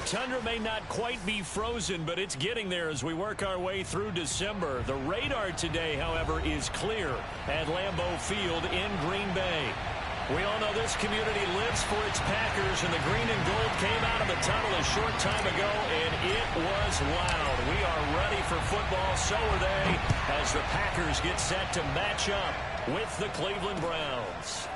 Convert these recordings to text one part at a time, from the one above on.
tundra may not quite be frozen, but it's getting there as we work our way through December. The radar today, however, is clear at Lambeau Field in Green Bay. We all know this community lives for its Packers, and the green and gold came out of the tunnel a short time ago, and it was loud. We are ready for football, so are they, as the Packers get set to match up with the Cleveland Browns.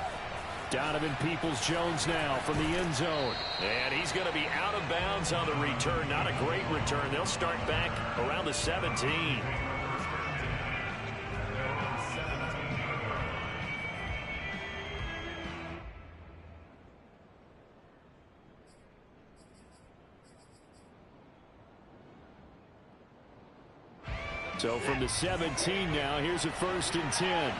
Donovan Peoples-Jones now from the end zone. And he's going to be out of bounds on the return. Not a great return. They'll start back around the 17. So from the 17 now, here's a 1st and 10.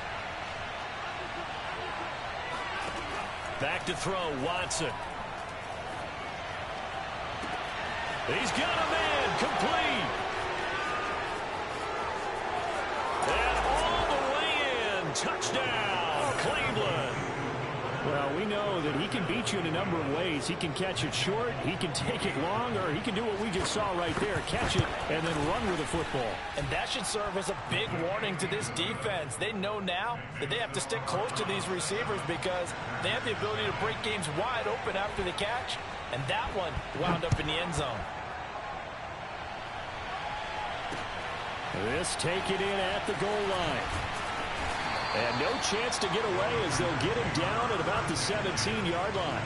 Back to throw, Watson. He's got a man, complete. And all the way in, touchdown, Cleveland. Well, we know that he can beat you in a number of ways. He can catch it short, he can take it long, or he can do what we just saw right there, catch it and then run with the football. And that should serve as a big warning to this defense. They know now that they have to stick close to these receivers because they have the ability to break games wide open after the catch, and that one wound up in the end zone. This taken in at the goal line. And no chance to get away as they'll get him down at about the 17-yard line.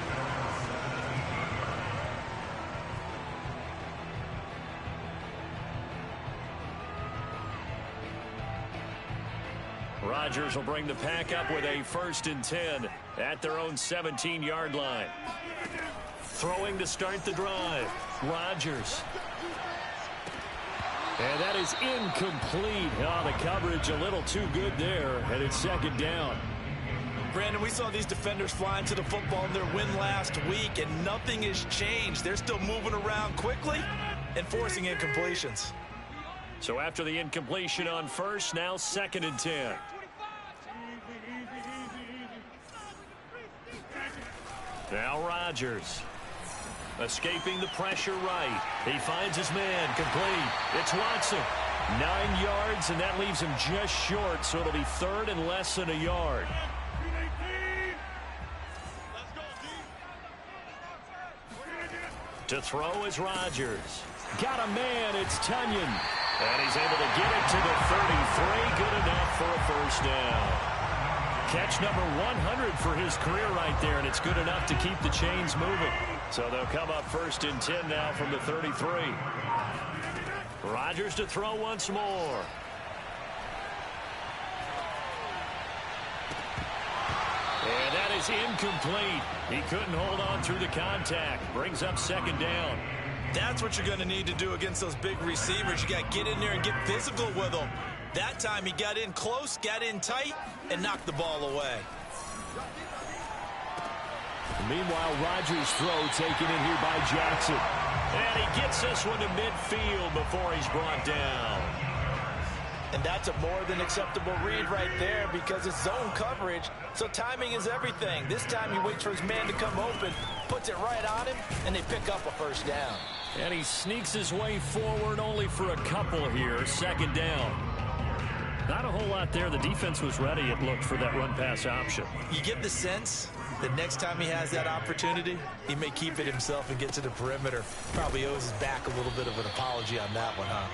Rodgers will bring the pack up with a 1st and 10 at their own 17-yard line. Throwing to start the drive. Rodgers. And that is incomplete. Oh, the coverage a little too good there, and it's 2nd down. Brandon, we saw these defenders flying to the football in their win last week, and nothing has changed. They're still moving around quickly and forcing incompletions. So after the incompletion on 1st, now 2nd and 10. Now Rodgers. Escaping the pressure right. He finds his man, complete. It's Watson. 9 yards, and that leaves him just short, so it'll be 3rd and less than a yard. To throw is Rodgers. Got a man, it's Tunyon. And he's able to get it to the 33. Good enough for a 1st down. Catch number 100 for his career right there, and it's good enough to keep the chains moving. So they'll come up 1st and 10 now from the 33. Rodgers to throw once more. And that is incomplete. He couldn't hold on through the contact. Brings up 2nd down. That's what you're going to need to do against those big receivers. You got to get in there and get physical with them. That time he got in close, got in tight, and knocked the ball away. Meanwhile, Rodgers' throw taken in here by Jackson. And he gets this one to midfield before he's brought down. And that's a more than acceptable read right there because it's zone coverage, so timing is everything. This time he waits for his man to come open, puts it right on him, and they pick up a 1st down. And he sneaks his way forward only for a couple here. 2nd down. Not a whole lot there. The defense was ready, it looked, for that run-pass option. You get the sense that next time he has that opportunity, he may keep it himself and get to the perimeter. Probably owes his back a little bit of an apology on that one, huh?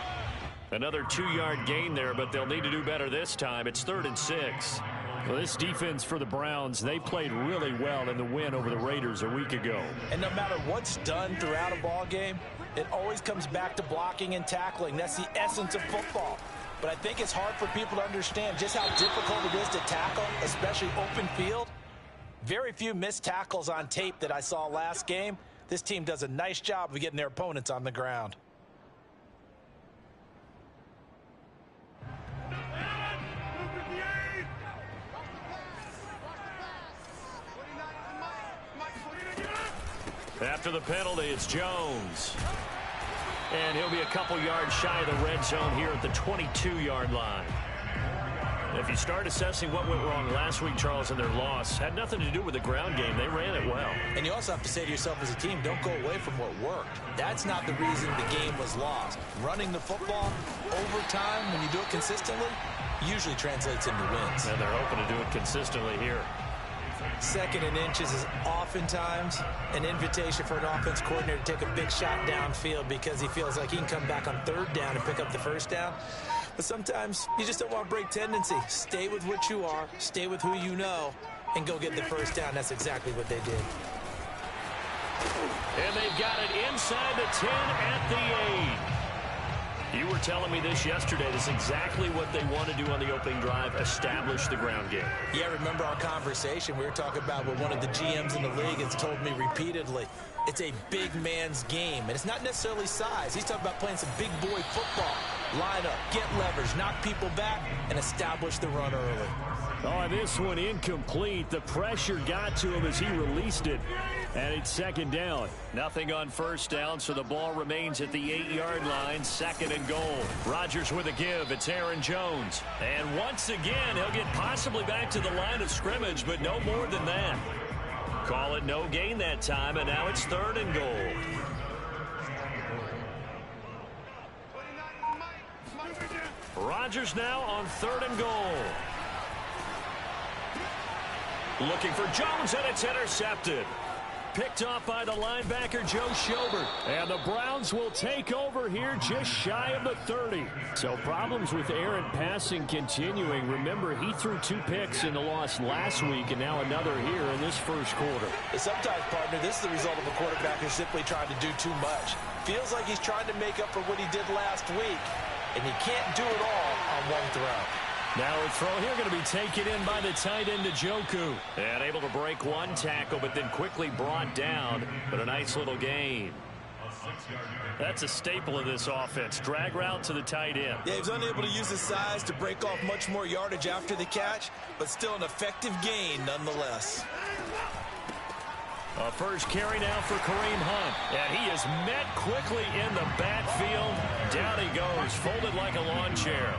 Another 2-yard gain there, but they'll need to do better this time. It's 3rd and 6. Well, this defense for the Browns, they played really well in the win over the Raiders a week ago. And no matter what's done throughout a ball game, it always comes back to blocking and tackling. That's the essence of football. But I think it's hard for people to understand just how difficult it is to tackle, especially open field. Very few missed tackles on tape that I saw last game. This team does a nice job of getting their opponents on the ground. After the penalty, it's Jones. And he'll be a couple yards shy of the red zone here at the 22-yard line. If you start assessing what went wrong last week, Charles, in their loss, had nothing to do with the ground game. They ran it well. And you also have to say to yourself as a team, don't go away from what worked. That's not the reason the game was lost. Running the football over time, when you do it consistently, usually translates into wins. And they're hoping to do it consistently here. 2nd and inches is oftentimes an invitation for an offense coordinator to take a big shot downfield because he feels like he can come back on 3rd down and pick up the 1st down. But sometimes you just don't want to break tendency. Stay with what you are, stay with who you know, and go get the 1st down. That's exactly what they did. And they've got it inside the 10 at the 8. You were telling me this yesterday. This is exactly what they want to do on the opening drive, establish the ground game. Yeah, remember our conversation. We were talking about what one of the GMs in the league has told me repeatedly. It's a big man's game, and it's not necessarily size. He's talking about playing some big boy football. Line up, get leverage, knock people back, and establish the run early. Oh, this one incomplete. The pressure got to him as he released it. And it's 2nd down. Nothing on 1st down, so the ball remains at the 8-yard line. 2nd and goal. Rodgers with a give. It's Aaron Jones. And once again, he'll get possibly back to the line of scrimmage, but no more than that. Call it no gain that time, and now it's 3rd and goal. Rodgers now on 3rd and goal. Looking for Jones, and it's intercepted. Picked off by the linebacker, Joe Schobert. And the Browns will take over here just shy of the 30. So problems with errant passing continuing. Remember, he threw 2 picks in the loss last week, and now another here in this 1st quarter. Sometimes, partner, this is the result of a quarterback who's simply trying to do too much. Feels like he's trying to make up for what he did last week, and he can't do it all on one throw. Now a throw here going to be taken in by the tight end, Njoku. And able to break 1 tackle, but then quickly brought down. But a nice little gain. That's a staple of this offense. Drag route to the tight end. Yeah, he was unable to use his size to break off much more yardage after the catch, but still an effective gain nonetheless. A first carry now for Kareem Hunt. And he is met quickly in the backfield. Down he goes, folded like a lawn chair.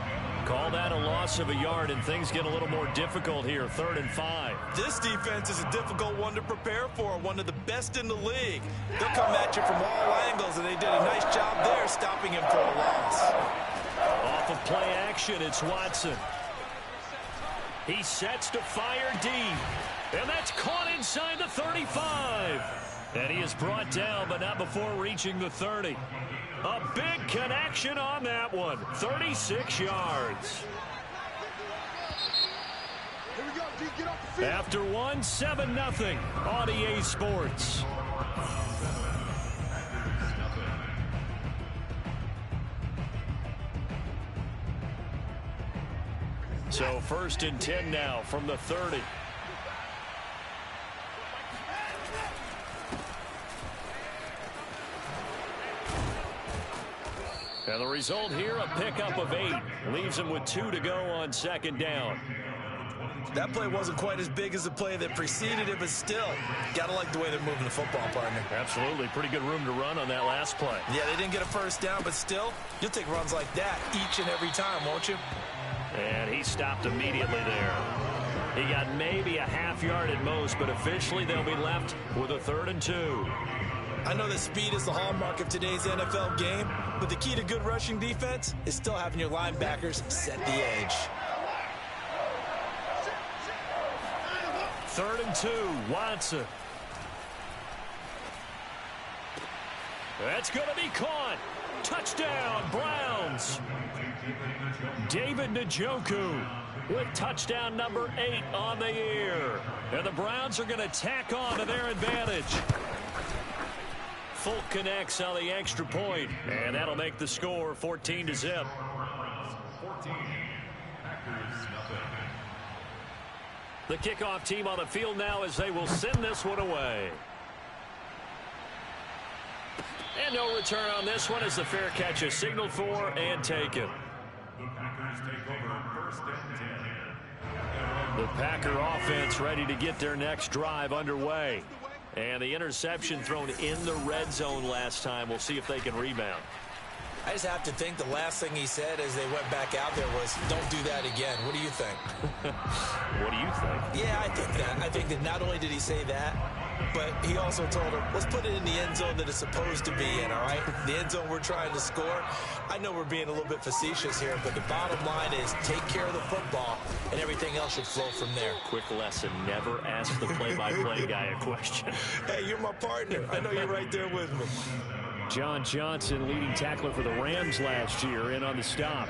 Call that a loss of a yard, and things get a little more difficult here. 3rd and 5. This defense is a difficult one to prepare for, one of the best in the league. They'll come at you from all angles, and they did a nice job there stopping him for a loss. Off of play action, it's Watson. He sets to fire deep, and that's caught inside the 35. And he is brought down, but not before reaching the 30. A big connection on that one. 36 yards. After 1, 7-0 on EA Sports. So 1st and 10 now from the 30. And the result here, a pickup of 8. Leaves him with 2 to go on 2nd down. That play wasn't quite as big as the play that preceded it, but still, got to like the way they're moving the football, partner. Absolutely. Pretty good room to run on that last play. Yeah, they didn't get a 1st down, but still, you'll take runs like that each and every time, won't you? And he stopped immediately there. He got maybe a half yard at most, but officially they'll be left with a 3rd and 2. I know that speed is the hallmark of today's NFL game, but the key to good rushing defense is still having your linebackers set the edge. 3rd and 2, Watson. That's going to be caught. Touchdown, Browns. David Njoku with touchdown number 8 on the year. And the Browns are going to tack on to their advantage. Folk connects on the extra point, and that'll make the score 14-0. The kickoff team on the field now as they will send this one away. And no return on this one as the fair catch is signaled for and taken. The Packer offense ready to get their next drive underway. And the interception thrown in the red zone last time. We'll see if they can rebound. I just have to think the last thing he said as they went back out there was, don't do that again. What do you think? What do you think? Yeah, I think that. I think that not only did he say that, but he also told him, let's put it in the end zone that it's supposed to be in, all right? The end zone we're trying to score. I know we're being a little bit facetious here, but the bottom line is take care of the football, and everything else should flow from there. Quick lesson, never ask the play-by-play guy a question. Hey, you're my partner. I know you're right there with me. John Johnson, leading tackler for the Rams last year, in on the stop.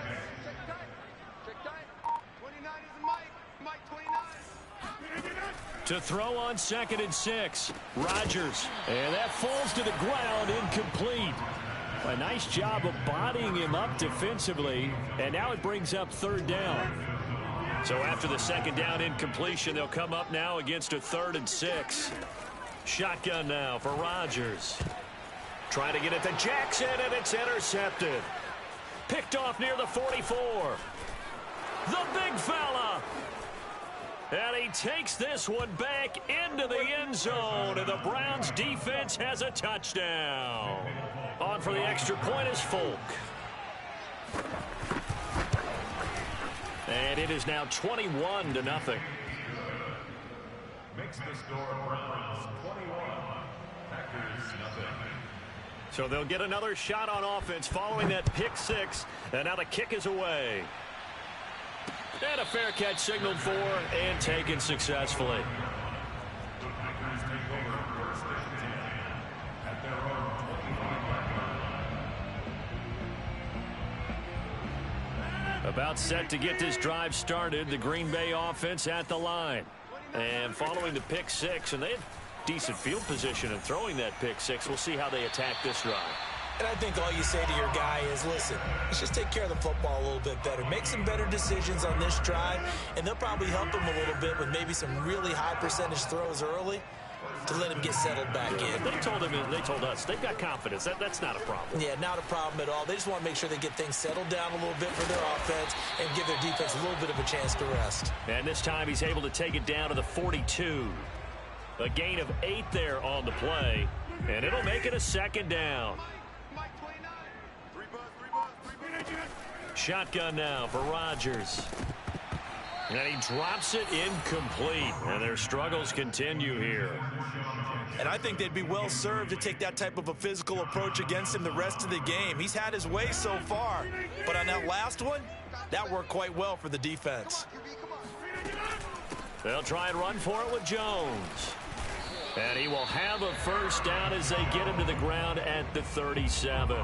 To throw on 2nd and 6, Rodgers. And that falls to the ground, incomplete. A nice job of bodying him up defensively, and now it brings up 3rd down. So after the 2nd down incompletion, they'll come up now against a 3rd and 6. Shotgun now for Rodgers. Trying to get it to Jackson, and it's intercepted. Picked off near the 44. The big fella. And he takes this one back into the end zone, and the Browns defense has a touchdown. On for the extra point is Folk. And it is now 21-0. Makes the score Browns 21, Packers nothing. So they'll get another shot on offense following that pick 6, and now the kick is away. And a fair catch signaled for and taken successfully. The Packers take over 1st and 10 at their own 25-yard line. About set to get this drive started. The Green Bay offense at the line. And following the pick 6, and they had decent field position in throwing that pick 6. We'll see how they attack this drive. And I think all you say to your guy is, listen, let's just take care of the football a little bit better. Make some better decisions on this drive, and they'll probably help him a little bit with maybe some really high percentage throws early to let him get settled back in. They told us they've got confidence. That's not a problem. Yeah, not a problem at all. They just want to make sure they get things settled down a little bit for their offense and give their defense a little bit of a chance to rest. And this time he's able to take it down to the 42. A gain of 8 there on the play, and it'll make it a 2nd down. Shotgun now for Rodgers. And he drops it incomplete. And their struggles continue here. And I think they'd be well served to take that type of a physical approach against him the rest of the game. He's had his way so far. But on that last one, that worked quite well for the defense. They'll try and run for it with Jones. And he will have a 1st down as they get him to the ground at the 37.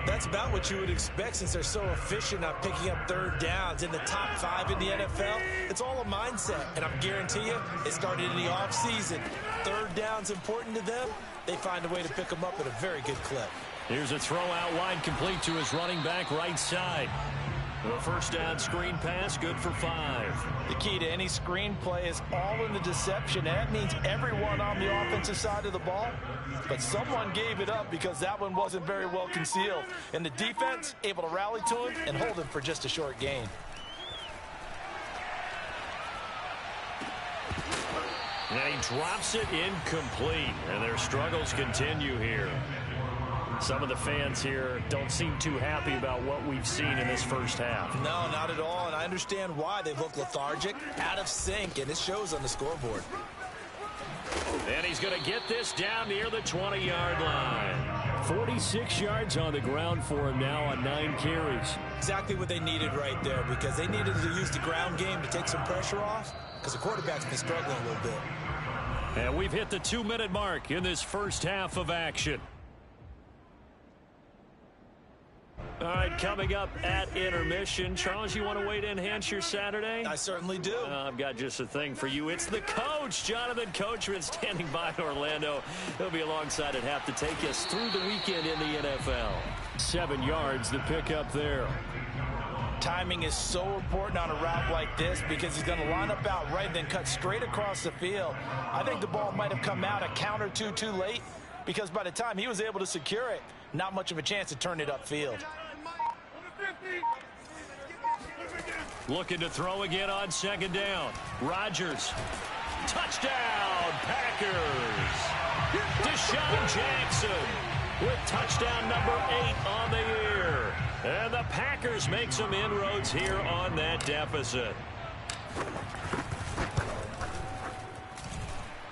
That's about what you would expect since they're so efficient on picking up 3rd downs in the top 5 in the NFL. It's all a mindset, and I guarantee you it started in the offseason. 3rd down's important to them. They find a way to pick them up at a very good clip. Here's a throw out wide, complete to his running back right side. The 1st down screen pass, good for 5. The key to any screen play is all in the deception. And that means everyone on the offensive side of the ball. But someone gave it up because that one wasn't very well concealed. And the defense able to rally to him and hold him for just a short gain. And he drops it incomplete. And their struggles continue here. Some of the fans here don't seem too happy about what we've seen in this 1st half. No, not at all, and I understand why. They look lethargic, out of sync, and it shows on the scoreboard. And he's going to get this down near the 20-yard line. 46 yards on the ground for him now on 9 carries. Exactly what they needed right there, because they needed to use the ground game to take some pressure off, because the quarterback's been struggling a little bit. And we've hit the 2-minute mark in this 1st half of action. All right, coming up at intermission. Charles, you want to wait to enhance your Saturday? I certainly do. I've got just a thing for you. It's the coach, Jonathan Coachman, standing by in Orlando. He'll be alongside at half to take us through the weekend in the NFL. 7 yards, the pickup there. Timing is so important on a route like this because he's going to line up out right and then cut straight across the field. I think the ball might have come out a count or two too late because by the time he was able to secure it, not much of a chance to turn it upfield. Looking to throw again on 2nd down. Rodgers. Touchdown, Packers. Deshaun Jackson. with touchdown number 8 on the year. And the Packers make some inroads here on that deficit.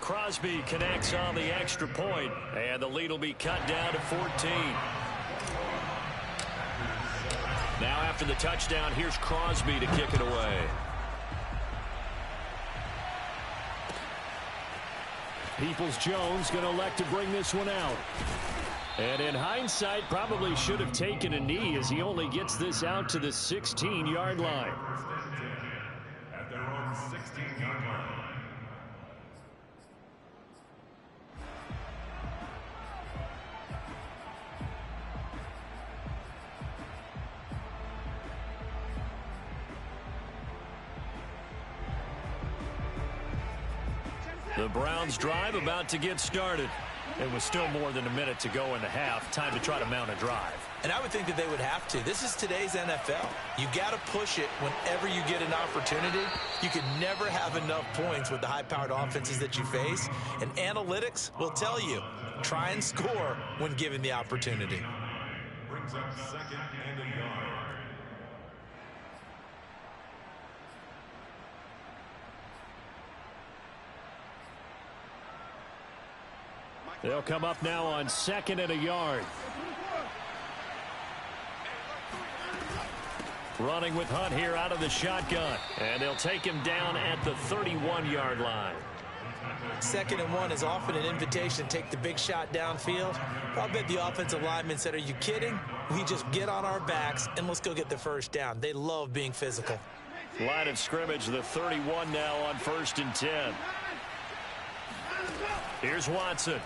Crosby connects on the extra point, and the lead will be cut down to 14. Now after the touchdown, here's Crosby to kick it away. Peoples-Jones going to elect to bring this one out. And in hindsight, probably should have taken a knee as he only gets this out to the 16-yard line. At their own 16-yard line. The Browns drive about to get started. It was still more than a minute to go in the half. Time to try to mount a drive. And I would think that they would have to. This is today's NFL. You got to push it whenever you get an opportunity. You can never have enough points with the high-powered offenses that you face. And analytics will tell you, try and score when given the opportunity. Brings up 2nd and a yard. They'll come up now on 2nd and a yard. Running with Hunt here out of the shotgun. And they'll take him down at the 31-yard line. 2nd and 1 is often an invitation to take the big shot downfield. I'll bet the offensive linemen said, are you kidding? We just get on our backs and let's go get the first down. They love being physical. Line of scrimmage, the 31 now on 1st and 10. Here's Watson.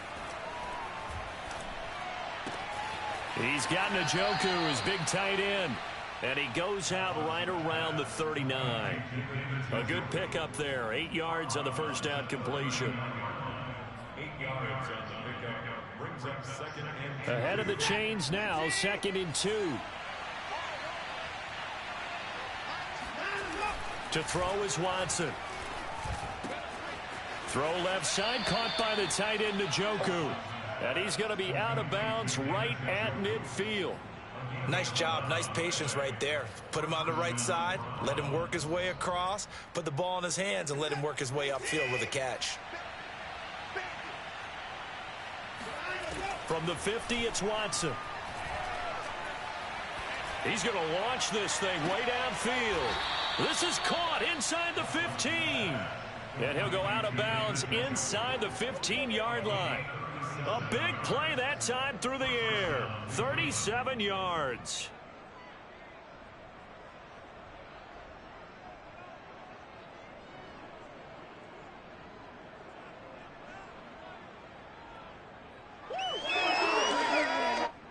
He's got Njoku, his big tight end. And he goes out right around the 39. A good pickup there. 8 yards on the first down completion. 8 yards on the pickup. Brings up 2nd and 2. Ahead of the chains now, 2nd and 2. To throw is Watson. Throw left side, caught by the tight end Njoku. And he's going to be out of bounds right at midfield. Nice job, nice patience right there. Put him on the right side, let him work his way across, put the ball in his hands and let him work his way upfield with a catch. From the 50, it's Watson. He's going to launch this thing way downfield. This is caught inside the 15. And he'll go out of bounds inside the 15-yard line. A big play that time through the air. 37 yards.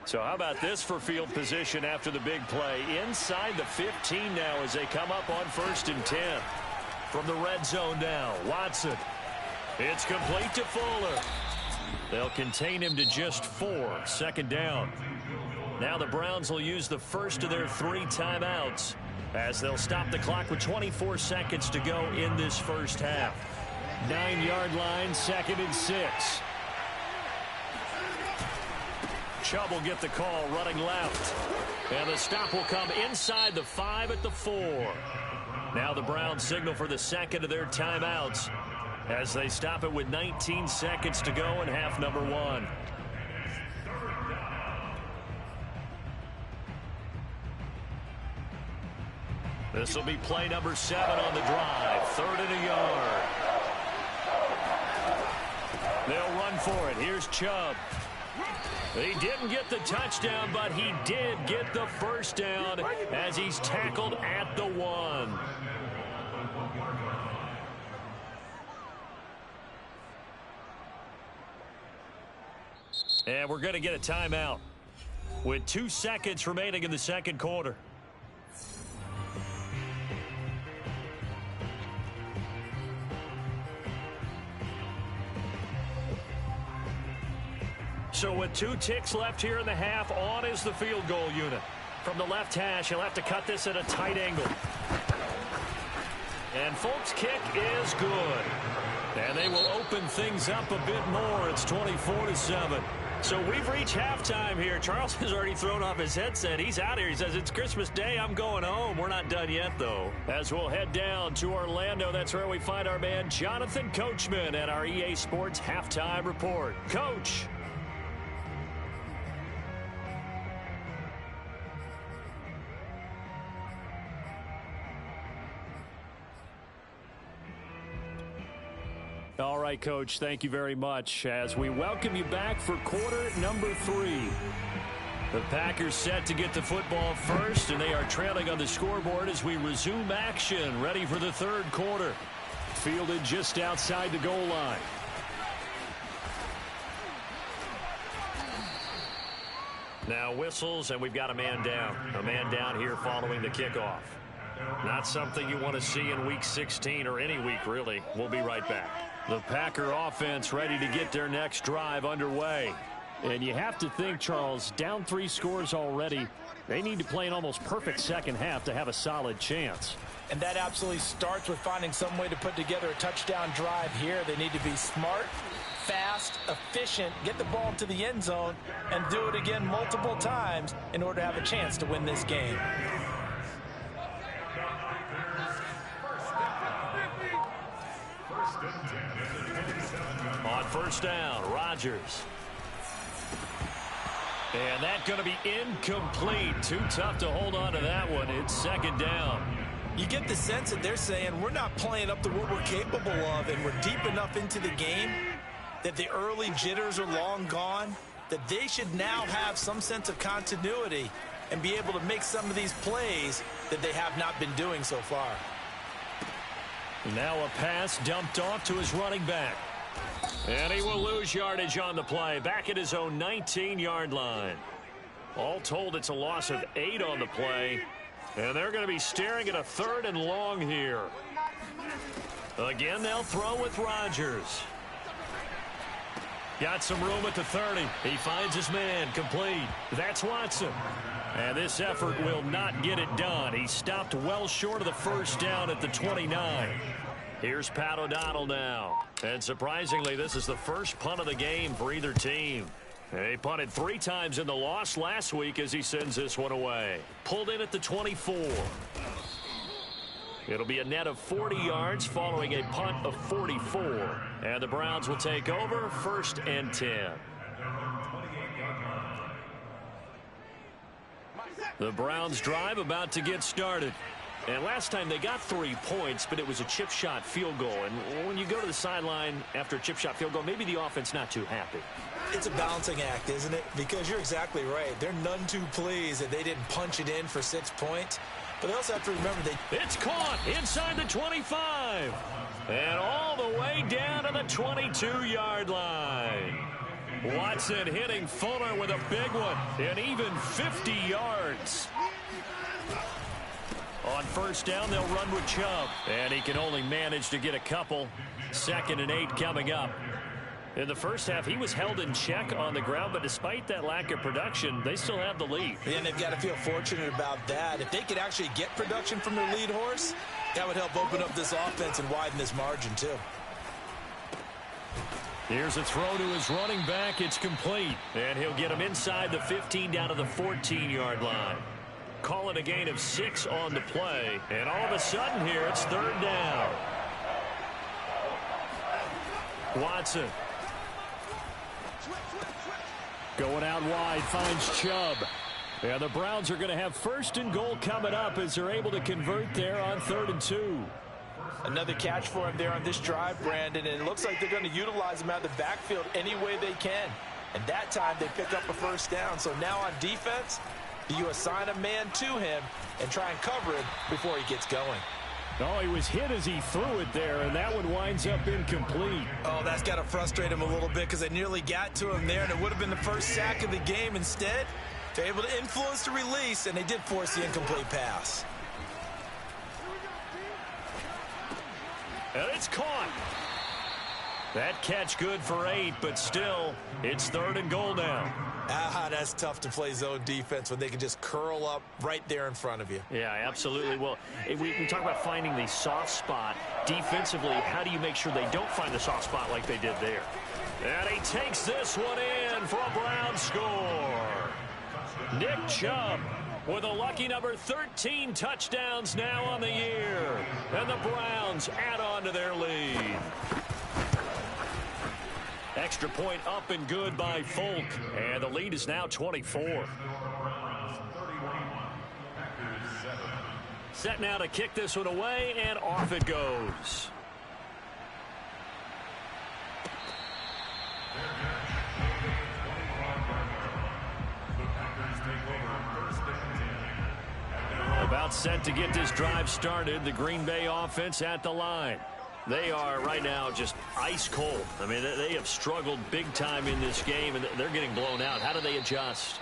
So how about this for field position after the big play? Inside the 15 now as they come up on 1st and 10. From the red zone now, Watson. It's complete to Fuller. They'll contain him to just 4. 2nd down. Now the Browns will use the first of their 3 timeouts as they'll stop the clock with 24 seconds to go in this first half. 9-yard line, 2nd and 6. Chubb will get the call running left. And the stop will come inside the 5 at the 4. Now the Browns signal for the second of their timeouts as they stop it with 19 seconds to go in half number 1. This will be play number 7 on the drive. 3rd and a yard. They'll run for it. Here's Chubb. He didn't get the touchdown, but he did get the first down as he's tackled at the 1. And we're going to get a timeout with 2 seconds remaining in the second quarter. So with 2 ticks left here in the half, on is the field goal unit. From the left hash, he'll have to cut this at a tight angle. And Folk's kick is good. And they will open things up a bit more. It's 24-7. So we've reached halftime here. Charles has already thrown off his headset. He's out here. He says, it's Christmas Day. I'm going home. We're not done yet, though. As we'll head down to Orlando, that's where we find our man Jonathan Coachman at our EA Sports Halftime Report. Coach. All right, Coach, thank you very much as we welcome you back for quarter number 3. The Packers set to get the football first, and they are trailing on the scoreboard as we resume action, ready for the third quarter. Fielded just outside the goal line. Now whistles, and we've got a man down. A man down here following the kickoff. Not something you want to see in Week 16 or any week, really. We'll be right back. The Packer offense ready to get their next drive underway. And you have to think, Charles, down 3 scores already. They need to play an almost perfect second half to have a solid chance. And that absolutely starts with finding some way to put together a touchdown drive here. They need to be smart, fast, efficient, get the ball to the end zone, and do it again multiple times in order to have a chance to win this game. On first down, Rodgers. And that's going to be incomplete. Too tough to hold on to that one. It's second down. You get the sense that they're saying we're not playing up to what we're capable of, and we're deep enough into the game that the early jitters are long gone, that they should now have some sense of continuity and be able to make some of these plays that they have not been doing so far. Now a pass dumped off to his running back. And he will lose yardage on the play, back at his own 19-yard line. All told, it's a loss of 8 on the play. And they're going to be staring at a 3rd and long here. Again, they'll throw with Rodgers. Got some room at the 30. He finds his man, complete. That's Watson. And this effort will not get it done. He stopped well short of the first down at the 29. Here's Pat O'Donnell now. And surprisingly, this is the first punt of the game for either team. He punted 3 times in the loss last week as he sends this one away. Pulled in at the 24. It'll be a net of 40 yards following a punt of 44. And the Browns will take over, 1st and 10. The Browns drive about to get started. And last time they got 3 points, but it was a chip shot field goal. And when you go to the sideline after a chip shot field goal, maybe the offense not too happy. It's a balancing act, isn't it? Because you're exactly right. They're none too pleased that they didn't punch it in for 6 points. But they also have to remember It's caught inside the 25. And all the way down to the 22-yard line. Watson hitting Fuller with a big one. And even 50 yards. On first down, they'll run with Chubb. And he can only manage to get a couple. 2nd and 8 coming up. In the first half, he was held in check on the ground, but despite that lack of production, they still have the lead. And they've got to feel fortunate about that. If they could actually get production from their lead horse, that would help open up this offense and widen this margin, too. Here's a throw to his running back. It's complete. And he'll get him inside the 15 down to the 14-yard line. Call it a gain of 6 on the play. And all of a sudden here, it's 3rd down. Watson. Going out wide, finds Chubb. And the Browns are going to have 1st and goal coming up as they're able to convert there on 3rd and 2. Another catch for him there on this drive, Brandon, and it looks like they're going to utilize him out of the backfield any way they can. And that time they pick up a 1st down. So now on defense, you assign a man to him and try and cover him before he gets going. Oh, he was hit as he threw it there, and that one winds up incomplete. Oh, that's got to frustrate him a little bit because they nearly got to him there, and it would have been the first sack of the game. Instead, they're able to influence the release, and they did force the incomplete pass. And it's caught. That catch good for 8, but still, it's 3rd and goal now. That's tough to play zone defense when they can just curl up right there in front of you. Yeah, absolutely. Well, we talk about finding the soft spot. Defensively, how do you make sure they don't find the soft spot like they did there? And he takes this one in and for a Brown score. Nick Chubb with a lucky number 13 touchdowns now on the year. And the Browns add on to their lead. Extra point up and good by Folk. And the lead is now 24. Set now to kick this one away, and off it goes. About set to get this drive started. The Green Bay offense at the line. They are right now just ice cold. I mean, they have struggled big time in this game, and they're getting blown out. How do they adjust?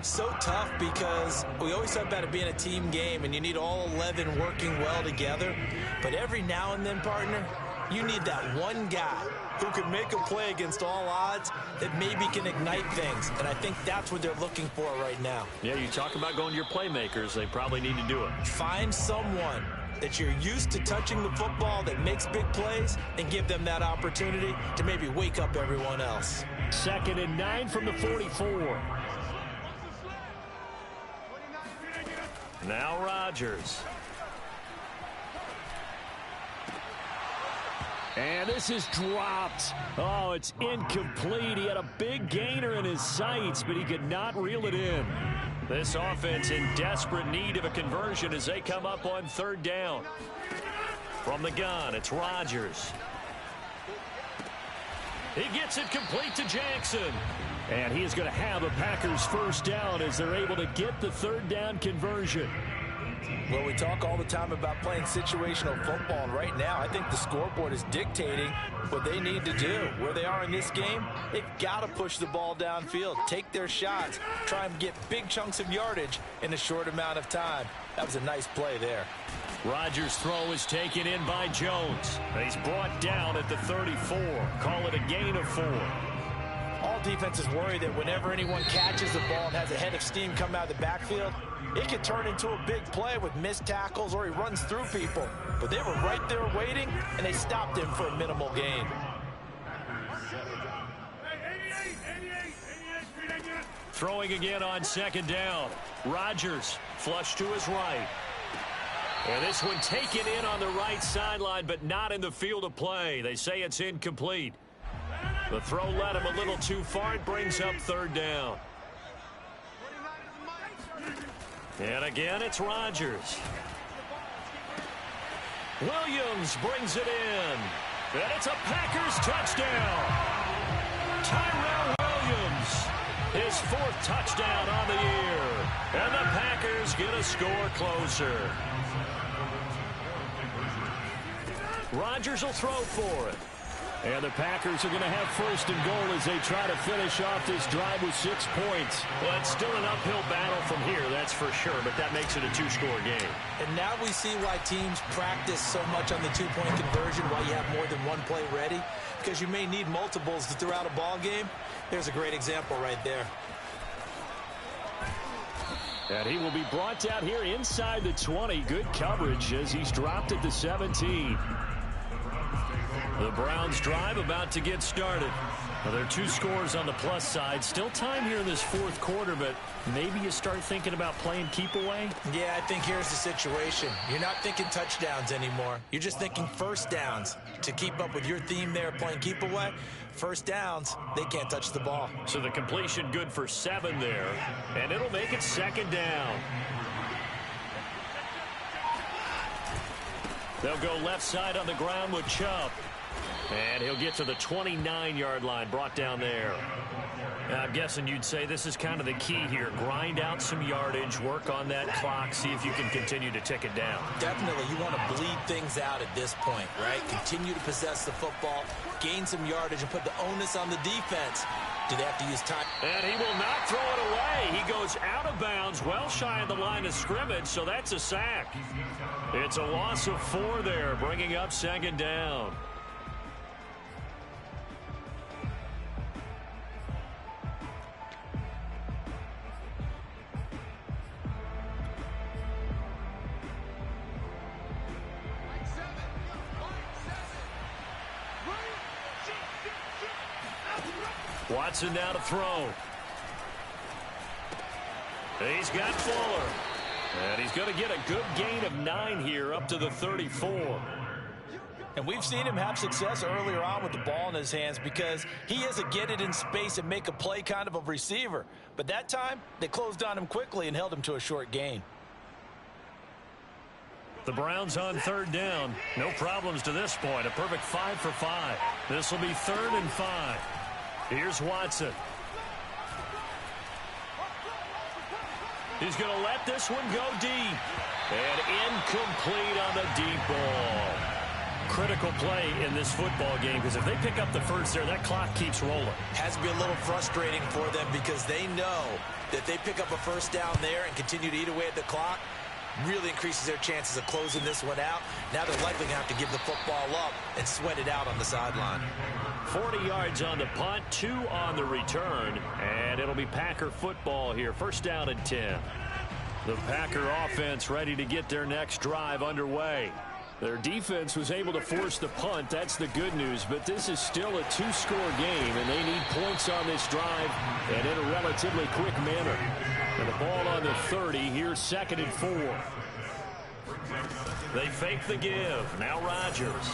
So tough because we always talk about it being a team game, and you need all 11 working well together. But every now and then, partner, you need that one guy who can make a play against all odds that maybe can ignite things. And I think that's what they're looking for right now. Yeah, you talk about going to your playmakers. They probably need to do it. Find someone that you're used to touching the football that makes big plays and give them that opportunity to maybe wake up everyone else. 2nd and 9 from the 44. Now Rodgers. And this is dropped. Oh, it's incomplete. He had a big gainer in his sights, but he could not reel it in. This offense in desperate need of a conversion as they come up on 3rd down. From the gun, it's Rodgers. He gets it complete to Jackson. And he is going to have a Packers 1st down as they're able to get the 3rd down conversion. Well, we talk all the time about playing situational football, and right now I think the scoreboard is dictating what they need to do. Where they are in this game, they've got to push the ball downfield, take their shots, try and get big chunks of yardage in a short amount of time. That was a nice play there. Rodgers' throw is taken in by Jones. He's brought down at the 34. Call it a gain of 4. All defenses worry that whenever anyone catches the ball and has a head of steam come out of the backfield, it could turn into a big play with missed tackles or he runs through people. But they were right there waiting, and they stopped him for a minimal gain. Throwing again on 2nd down. Rodgers flush to his right. And this one taken in on the right sideline, but not in the field of play. They say it's incomplete. The throw led him a little too far. It brings up 3rd down. And again, it's Rodgers. Williams brings it in. And it's a Packers touchdown. Tyrell Williams, his 4th touchdown on the year. And the Packers get a score closer. Rodgers will throw for it. And the Packers are going to have 1st and goal as they try to finish off this drive with 6 points. Well, it's still an uphill battle from here, that's for sure, but that makes it a 2-score game. And now we see why teams practice so much on the 2-point conversion, why you have more than one play ready, because you may need multiples to throw out a ball game. There's a great example right there. And he will be brought down here inside the 20. Good coverage as he's dropped at the 17. The Browns drive about to get started. Well, there are 2 scores on the plus side. Still time here in this 4th quarter, but maybe you start thinking about playing keep away? Yeah, I think here's the situation. You're not thinking touchdowns anymore. You're just thinking 1st downs. To keep up with your theme there, playing keep away, 1st downs, they can't touch the ball. So the completion good for 7 there, and it'll make it 2nd down. They'll go left side on the ground with Chubb. And he'll get to the 29-yard line, brought down there. I'm guessing you'd say this is kind of the key here. Grind out some yardage, work on that clock, see if you can continue to tick it down. Definitely. You want to bleed things out at this point, right? Continue to possess the football, gain some yardage, and put the onus on the defense. Do they have to use time? And he will not throw it away. He goes out of bounds, well shy of the line of scrimmage, so that's a sack. It's a loss of 4 there, bringing up 2nd down. Watson now to throw. He's got Fuller. And he's going to get a good gain of 9 here up to the 34. And we've seen him have success earlier on with the ball in his hands because he is a get it in space and make a play kind of a receiver. But that time, they closed on him quickly and held him to a short gain. The Browns on 3rd down. No problems to this point. A perfect 5 for 5. This will be 3rd and 5. Here's Watson. He's going to let this one go deep. And incomplete on the deep ball. Critical play in this football game because if they pick up the first there, that clock keeps rolling. Has to be a little frustrating for them because they know that they pick up a first down there and continue to eat away at the clock, really increases their chances of closing this one out. Now they're likely going to have to give the football up and sweat it out on the sideline. 40 yards on the punt, 2 on the return, and it'll be Packer football here. 1st down and 10. The Packer offense ready to get their next drive underway. Their defense was able to force the punt. That's the good news, but this is still a 2-score game, and they need points on this drive and in a relatively quick manner. And the ball on the 30, here's 2nd and 4. They fake the give. Now Rodgers.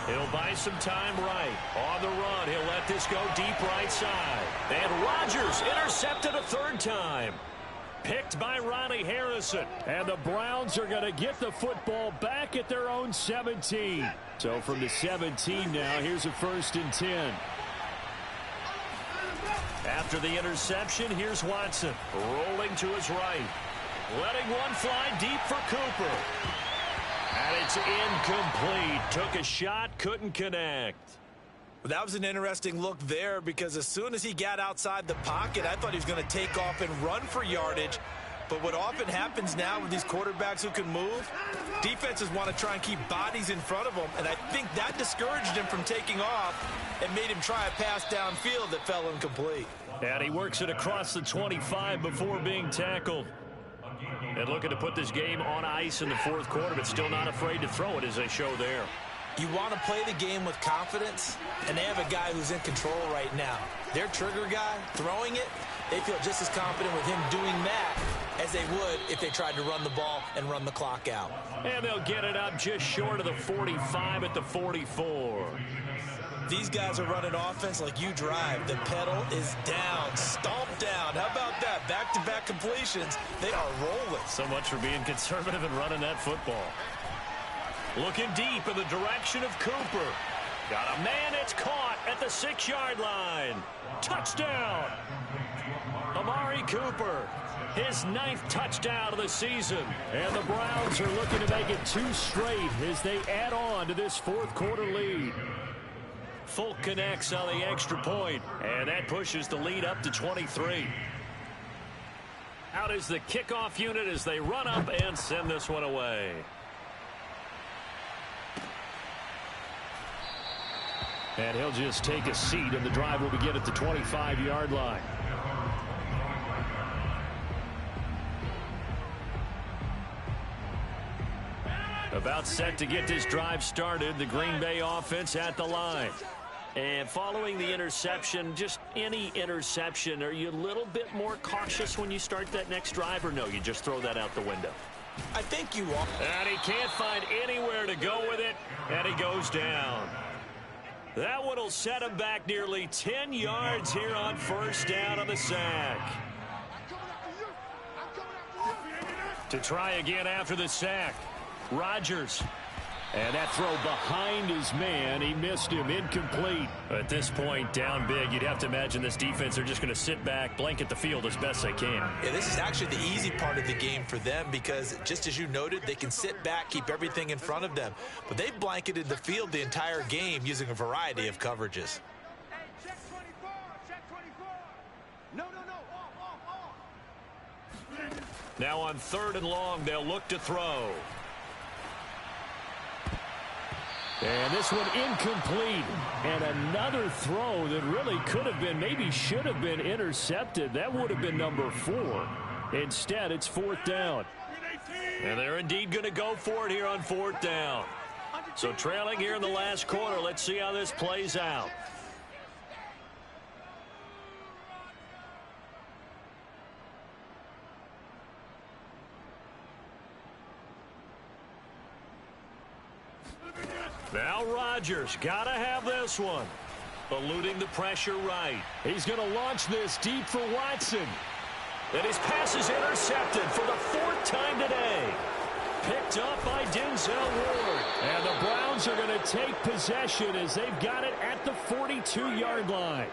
He'll buy some time right. On the run, he'll let this go deep right side. And Rodgers intercepted a 3rd time. Picked by Ronnie Harrison. And the Browns are going to get the football back at their own 17. So from the 17 now, here's a 1st and 10. After the interception, here's Watson. Rolling to his right. Letting one fly deep for Cooper. And it's incomplete. Took a shot, couldn't connect. Well, that was an interesting look there because as soon as he got outside the pocket, I thought he was going to take off and run for yardage. But what often happens now with these quarterbacks who can move, defenses want to try and keep bodies in front of them, and I think that discouraged him from taking off and made him try a pass downfield that fell incomplete. And he works it across the 25 before being tackled. And looking to put this game on ice in the 4th quarter, but still not afraid to throw it as they show there. You want to play the game with confidence, and they have a guy who's in control right now. Their trigger guy, throwing it, they feel just as confident with him doing that as they would if they tried to run the ball and run the clock out. And they'll get it up just short of the 45 at the 44. These guys are running offense like you drive. The pedal is down, stomped down. How about that? Back-to-back completions. They are rolling. So much for being conservative and running that football. Looking deep in the direction of Cooper. Got a man, it's caught at the 6-yard line. Touchdown. Amari Cooper, his 9th touchdown of the season. And the Browns are looking to make it 2 straight as they add on to this 4th quarter lead. Folk connects on the extra point, and that pushes the lead up to 23. Out is the kickoff unit as they run up and send this one away. And he'll just take a seat, and the drive will begin at the 25-yard line. About set to get this drive started, the Green Bay offense at the line. And following the interception, just any interception, are you a little bit more cautious when you start that next drive, or no, you just throw that out the window? I think you are. And he can't find anywhere to go with it, and he goes down. That one will set him back nearly 10 yards here on 1st down on the sack. To try again after the sack, Rodgers. And that throw behind his man, he missed him, incomplete. At this point, down big, you'd have to imagine this defense, they're just going to sit back, blanket the field as best they can. Yeah, this is actually the easy part of the game for them because, just as you noted, they can sit back, keep everything in front of them. But they've blanketed the field the entire game using a variety of coverages. Check 24, check 24. No. Now on 3rd and long, they'll look to throw. And this one incomplete. And another throw that really could have been, maybe should have been intercepted. That would have been number 4. Instead, it's 4th down. And they're indeed going to go for it here on 4th down. So trailing here in the last quarter, let's see how this plays out. Now Rodgers got to have this one. Eluding the pressure right. He's going to launch this deep for Watson. And his pass is intercepted for the 4th time today. Picked up by Denzel Ward. And the Browns are going to take possession as they've got it at the 42-yard line.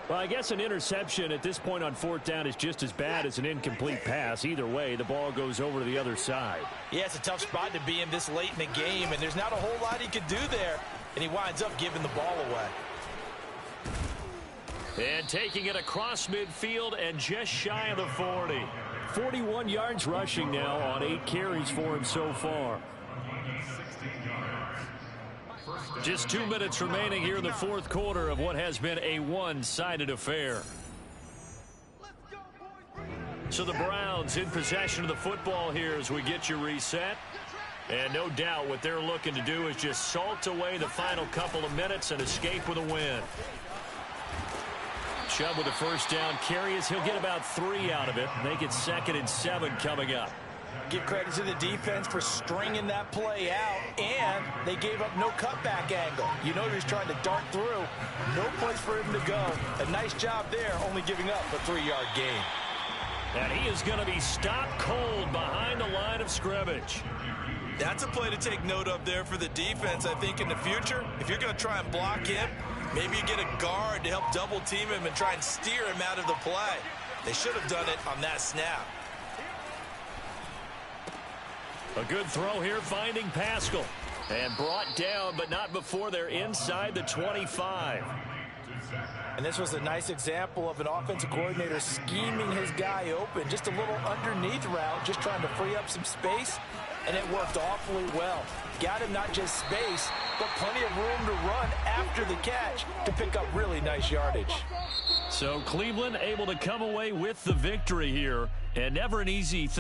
Well, I guess an interception at this point on 4th down is just as bad as an incomplete pass. Either way, the ball goes over to the other side. Yeah, it's a tough spot to be in this late in the game, and there's not a whole lot he could do there, and he winds up giving the ball away. And taking it across midfield and just shy of the 40. 41 yards rushing now on 8 carries for him so far. Just 2 minutes remaining here in the 4th quarter of what has been a one-sided affair. So the Browns in possession of the football here as we get you reset. And no doubt what they're looking to do is just salt away the final couple of minutes and escape with a win. Chubb with a 1st down carry as he'll get about 3 out of it. Make it 2nd and 7 coming up. Give credit to the defense for stringing that play out, and they gave up no cutback angle. You know he was trying to dart through. No place for him to go. A nice job there, only giving up a 3-yard gain. And he is going to be stopped cold behind the line of scrimmage. That's a play to take note of there for the defense. I think in the future, if you're going to try and block him, maybe you get a guard to help double-team him and try and steer him out of the play. They should have done it on that snap. A good throw here, finding Pascal. And brought down, but not before they're inside the 25. And this was a nice example of an offensive coordinator scheming his guy open. Just a little underneath route, just trying to free up some space. And it worked awfully well. Got him not just space, but plenty of room to run after the catch to pick up really nice yardage. So Cleveland able to come away with the victory here. And never an easy thing.